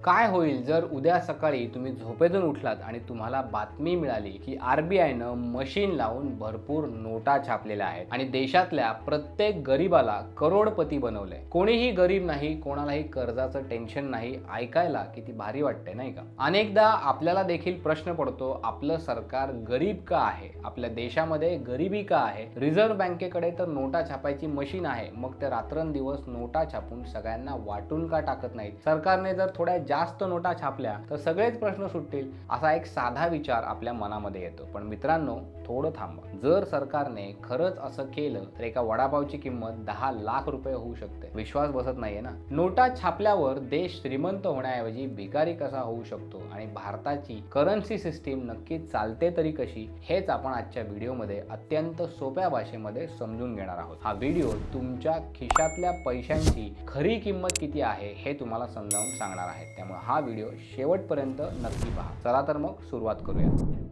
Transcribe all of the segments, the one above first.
काय होईल जर उद्या सकाळी तुम्ही झोपेतून उठलात आणि तुम्हाला बातमी मिळाली की आरबीआयनं मशीन लावून भरपूर नोटा छापलेल्या आहेत आणि देशातल्या प्रत्येक गरीबाला करोडपती बनवलंय। कोणीही गरीब नाही, कोणालाही कर्जाचं टेन्शन नाही। ऐकायला किती भारी वाटतंय नाही का? अनेकदा आपल्याला देखील प्रश्न पडतो, आपलं सरकार गरीब का आहे? आपल्या देशामध्ये गरिबी का आहे? रिझर्व्ह बँकेकडे तर नोटा छापायची मशीन आहे, मग ते रात्रंदिवस नोटा छापून सगळ्यांना वाटून का टाकत नाहीत? सरकारने जर थोड्या जास्त नोटा छापल्या तर सगळेच प्रश्न सुटतील, असा एक साधा विचार आपल्या मनामध्ये येतो। पण मित्रांनो, थोडं थांबा। जर सरकारने खरंच असं केलं तर एका वडापावची किंमत 10 लाख रुपये होऊ शकते। विश्वास बसत नाहीये ना? नोटा छापल्यावर देश श्रीमंत होण्याऐवजी भिकारी कसा होऊ शकतो आणि भारताची करन्सी सिस्टीम नक्की चालते तरी कशी, हेच आपण आजच्या व्हिडिओमध्ये अत्यंत सोप्या भाषेमध्ये समजून घेणार आहोत। हा व्हिडिओ तुमच्या खिशातल्या पैशांची खरी किंमत किती आहे हे तुम्हाला समजावून सांगणार आहे, त्यामुळे हा व्हिडिओ शेवटपर्यंत नक्की पहा। चला तर मग सुरुवात करूया।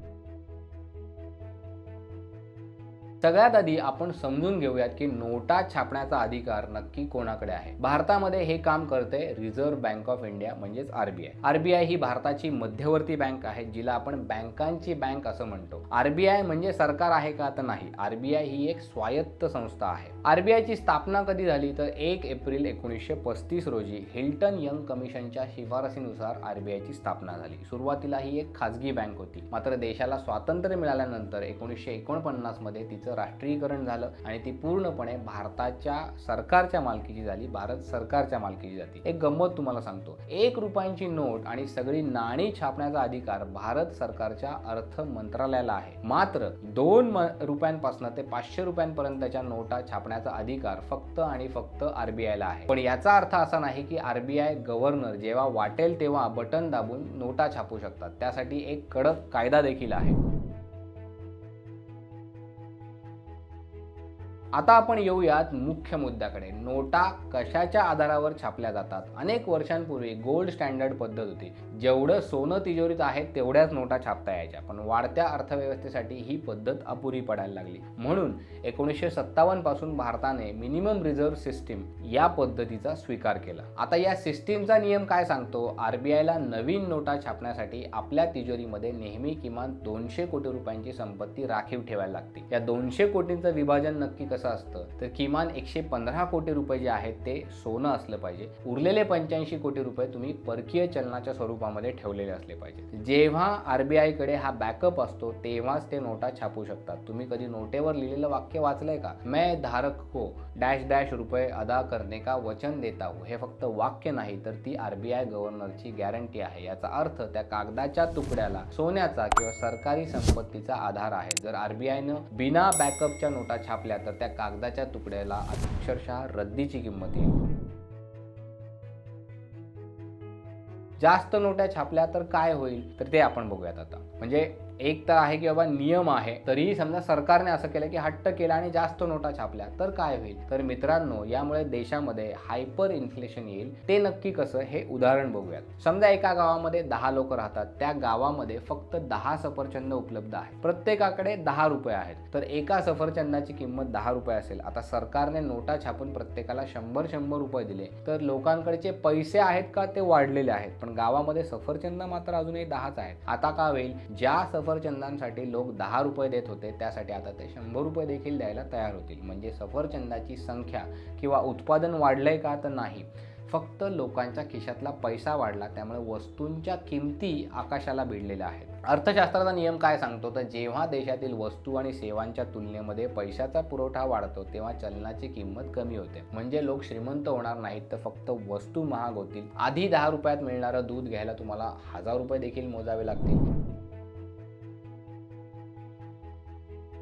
सगळ्यात आधी आपण समजून घेऊयात की नोटा छापण्याचा अधिकार नक्की कोणाकडे आहे। भारतामध्ये हे काम करते रिझर्व्ह बँक ऑफ इंडिया म्हणजेच आरबीआय। आरबीआय ही भारताची मध्यवर्ती बँक आहे, जिला आपण बँकांची बँक असं म्हणतो। आरबीआय म्हणजे सरकार आहे का? तर नाही, आरबीआय ही एक स्वायत्त संस्था आहे। आरबीआयची स्थापना कधी झाली तर 1 एप्रिल 1935 रोजी हिल्टन यंग कमिशनच्या शिफारसीनुसार आरबीआयची स्थापना झाली। सुरुवातीला ही एक खाजगी बँक होती, मात्र देशाला स्वातंत्र्य मिळाल्यानंतर 1949 मध्ये तिचं राष्ट्रीयकरण झालं आणि ती पूर्णपणे भारताच्या सरकारच्या मालकीची झाली, भारत सरकारच्या मालकीची झाली। एक गंमत तुम्हाला सांगतो, 1 रुपयांची नोट आणि सगळी नाणी छापण्याचा अधिकार भारत सरकारच्या अर्थ मंत्रालयाला आहे, मात्र 2 रुपयांपासून ते 500 रुपयांपर्यंतच्या नोटा छापण्याचा अधिकार फक्त आणि फक्त आरबीआयला आहे। पण याचा अर्थ असा नाही की आरबीआय गव्हर्नर जेव्हा वाटेल तेव्हा बटन दाबून नोटा छापू शकतात, त्यासाठी एक कडक कायदा देखील आहे। आता आपण येऊयात मुख्य मुद्द्याकडे। नोटा कशाच्या आधारावर छापल्या जातात? अनेक वर्षांपूर्वी गोल्ड स्टँडर्ड पद्धत होती, जेवढं सोनं तिजोरीत आहे तेवढ्याच नोटा छापता यायच्या, पण वाढत्या अर्थव्यवस्थेसाठी ही पद्धत अपुरी पडायला लागली। म्हणून 1957 पासून भारताने मिनिमम रिझर्व्ह सिस्टीम या पद्धतीचा स्वीकार केला। आता या सिस्टीमचा नियम काय सांगतो? आरबीआयला नवीन नोटा छापण्यासाठी आपल्या तिजोरीमध्ये नेहमी किमान 200 कोटी रुपयांची संपत्ती राखीव ठेवायला लागते। या 200 कोटींचं विभाजन नक्की कसं असतं तर किमान 115 कोटी रुपये जे आहेत ते सोनं असलं पाहिजे, उरलेले 85 कोटी रुपये तुम्ही परकीय चलनाच्या स्वरूपामध्ये ठेवलेले असले पाहिजे। जेव्हा आरबीआय कडे हा बॅकअप असतो तेव्हाच ते नोटा छापू शकतात। तुम्ही कधी नोटेवर लिहिलेलं वाक्य वाचलंय का? मैं धारक को डॅश डॅश रुपये अदा करने का वचन देता हूं, हे फक्त वाक्य नाही तर ती आरबीआय गव्हर्नरची गॅरंटी आहे। याचा अर्थ त्या कागदाच्या तुकड्याला सोन्याचा किंवा सरकारी संपत्तीचा आधार आहे। जर आरबीआयनं बिना बॅकअपच्या नोटा छापल्या तर त्या कागदाच्या तुकड्याला अक्षरशः रद्दीची किंमत येईल। जास्त नोटा छापल्या तर काय होईल तर ते आपण बघूयात आता। म्हणजे एक तर आहे की बाबा नियम आहे, तरीही समजा सरकारने असं केलं की हट्ट केला आणि जास्त नोटा छापल्या तर काय होईल? तर मित्रांनो, यामुळे देशामध्ये हायपर इन्फ्लेशन येईल। ते नक्की कसं हे उदाहरण बघूयात। समजा एका गावामध्ये 10 लोक राहतात, त्या गावामध्ये फक्त 10 सफरचंद उपलब्ध आहेत, प्रत्येकाकडे 10 रुपये आहेत, तर एका सफरचंदाची किंमत 10 रुपये असेल। आता सरकारने नोटा छापून प्रत्येकाला 100 रुपये दिले तर लोकांकडचे पैसे आहेत का? ते वाढलेले आहेत, पण गावामध्ये सफरचंद मात्र अजूनही 10च आहेत। आता काय होईल? ज्या सफरचंदांसाठी लोक 10 रुपये देत होते त्यासाठी आता ते 100 रुपये देखील द्यायला तयार होतील। म्हणजे सफरचंदाची संख्या किंवा उत्पादन वाढलंय का? तर नाही, फक्त लोकांच्या खिशातला पैसा वाढला, त्यामुळे वस्तूंच्या किमती आकाशाला भिडलेल्या आहेत। अर्थशास्त्राचा नियम काय सांगतो तर जेव्हा देशातील वस्तू आणि सेवांच्या तुलनेमध्ये पैशाचा पुरवठा वाढतो तेव्हा चलनाची किंमत कमी होते। म्हणजे लोक श्रीमंत होणार नाहीत तर फक्त वस्तू महाग होतील। आधी 10 रुपयात मिळणारं दूध घ्यायला तुम्हाला 1000 रुपये देखील मोजावे लागतील।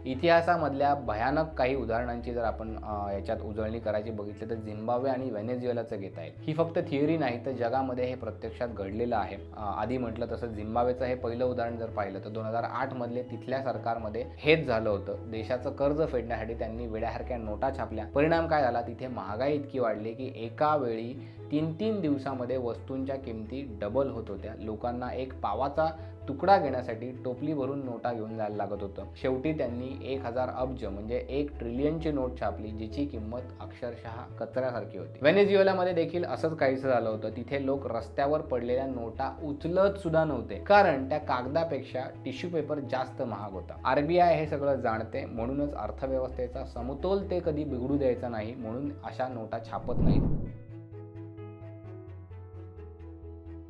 इतिहासामधल्या भयानक काही उदाहरणांची जर आपण याच्यात उजळणी करायची बघितली तर झिम्बाब्वे आणि व्हेनेझुएलाचं घेता येईल। ही फक्त थिअरी नाही तर जगामध्ये हे प्रत्यक्षात घडलेलं आहे। आधी म्हटलं तसं झिम्बाब्वेचं हे पहिलं उदाहरण जर पाहिलं तर 2008 मधले तिथल्या सरकारमध्ये हेच झालं होतं। देशाचं कर्ज फेडण्यासाठी त्यांनी वेड्यासारख्या नोटा छापल्या। परिणाम काय झाला? तिथे महागाई इतकी वाढली की एका वेळी 3-3 दिवसामध्ये वस्तूंच्या किमती डबल होत होत्या. लोकांना एक पावाचा तुकडा घेण्यासाठी टोपली भरून नोटा घेऊन जायला लागत होतं. शेवटी त्यांनी 1000 अब्ज म्हणजे 1 ट्रिलियनची नोट छापली, जिची किंमत अक्षरशः कचऱ्यासारखी होती. व्हेनेझुएलामध्ये देखील असंच काहीसं झालं होतं. तिथे लोक रस्त्यावर पडलेल्या नोटा उचलत सुद्धा नव्हते, कारण त्या कागदापेक्षा टिश्यू पेपर जास्त महाग होता. RBI हे सगळं जाणते, म्हणूनच अर्थव्यवस्थेचा समतोल ते कधी बिघडू द्यायचा नाही, म्हणून अशा नोटा छापत नाहीत.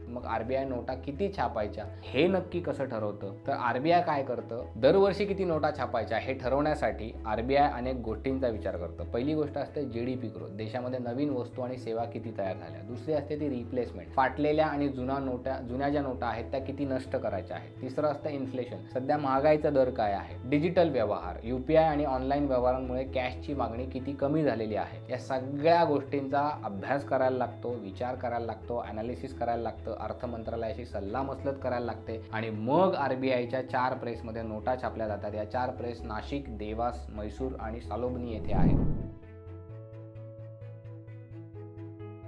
मग RBI नोटा किती छापायच्या हे नक्की कसं ठरवतं? तर RBI काय करतं, दरवर्षी किती नोटा छापायच्या हे ठरवण्यासाठी RBI अनेक गोष्टींचा विचार करतं. पहिली गोष्ट असते GDP ग्रोथ, देशामध्ये नवीन वस्तू आणि सेवा किती तयार झाल्या. दुसरी असते ती रिप्लेसमेंट, फाटलेल्या आणि जुन्या ज्या नोटा आहेत त्या किती नष्ट करायच्या आहेत. तिसरं असतं इन्फ्लेशन, सध्या महागाईचा दर काय आहे. डिजिटल व्यवहार, UPI आणि ऑनलाईन व्यवहारांमुळे कॅशची मागणी किती कमी झालेली आहे. या सगळ्या गोष्टींचा अभ्यास करायला लागतो, विचार करायला लागतो, ॲनालिसिस करायला लागतं, अर्थ मंत्रालयाशी सल्लामसलत करायला लागते आणि मग RBIच्या 4 प्रेसमध्ये नोटा छापल्या जातात. या 4 प्रेस नाशिक, देवास, म्हैसूर आणि सालोबनी येथे आहेत.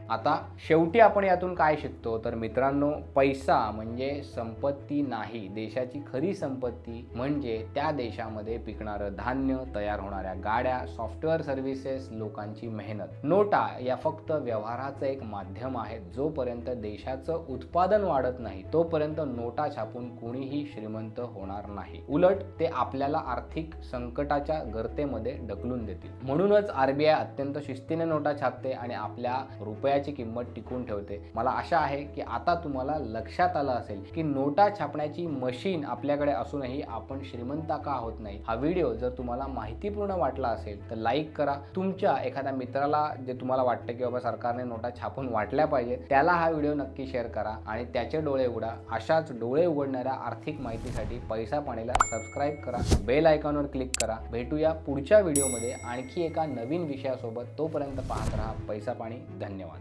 आता शेवटी आपण यातून काय शिकतो, तर मित्रांनो, पैसा म्हणजे संपत्ती नाही. देशाची खरी संपत्ती म्हणजे त्या देशामध्ये पिकणारं धान्य, तयार होणाऱ्या गाड्या, सॉफ्टवेअर सर्व्हिसेस, लोकांची मेहनत. नोटा या फक्त व्यवहाराचं एक माध्यम आहे. जोपर्यंत देशाचं उत्पादन वाढत नाही तोपर्यंत नोटा छापून कोणीही श्रीमंत होणार नाही. उलट ते आपल्याला आर्थिक संकटाच्या गर्तेमध्ये ढकलून देतील. म्हणूनच RBI अत्यंत शिस्तीने नोटा छापते आणि आपल्या रुपयाची किंमत टिकून ठेवते. मला आशा आहे की आता तुम्हाला लक्षात आलं असेल की नोटा छापण्याची मशीन आपल्याकडे असूनही आपण श्रीमंत का होत नाही. हा व्हिडिओ जर तुम्हाला माहितीपूर्ण वाटला असेल तर लाईक करा. तुमच्या एखाद्या मित्राला जे तुम्हाला वाटतं की बाबा सरकारने नोटा छापून वाटल्या पाहिजे, त्याला हा व्हिडिओ नक्की शेअर करा आणि त्याचे डोळे उघडा. अशाच डोळे उघडणाऱ्या आर्थिक माहितीसाठी पैसा पाणीला सबस्क्राईब करा, बेल आयकॉनवर क्लिक करा. भेटूया पुढच्या व्हिडिओमध्ये आणखी एका नवीन विषयासोबत. तोपर्यंत पाहत रहा पैसा पाणी. धन्यवाद.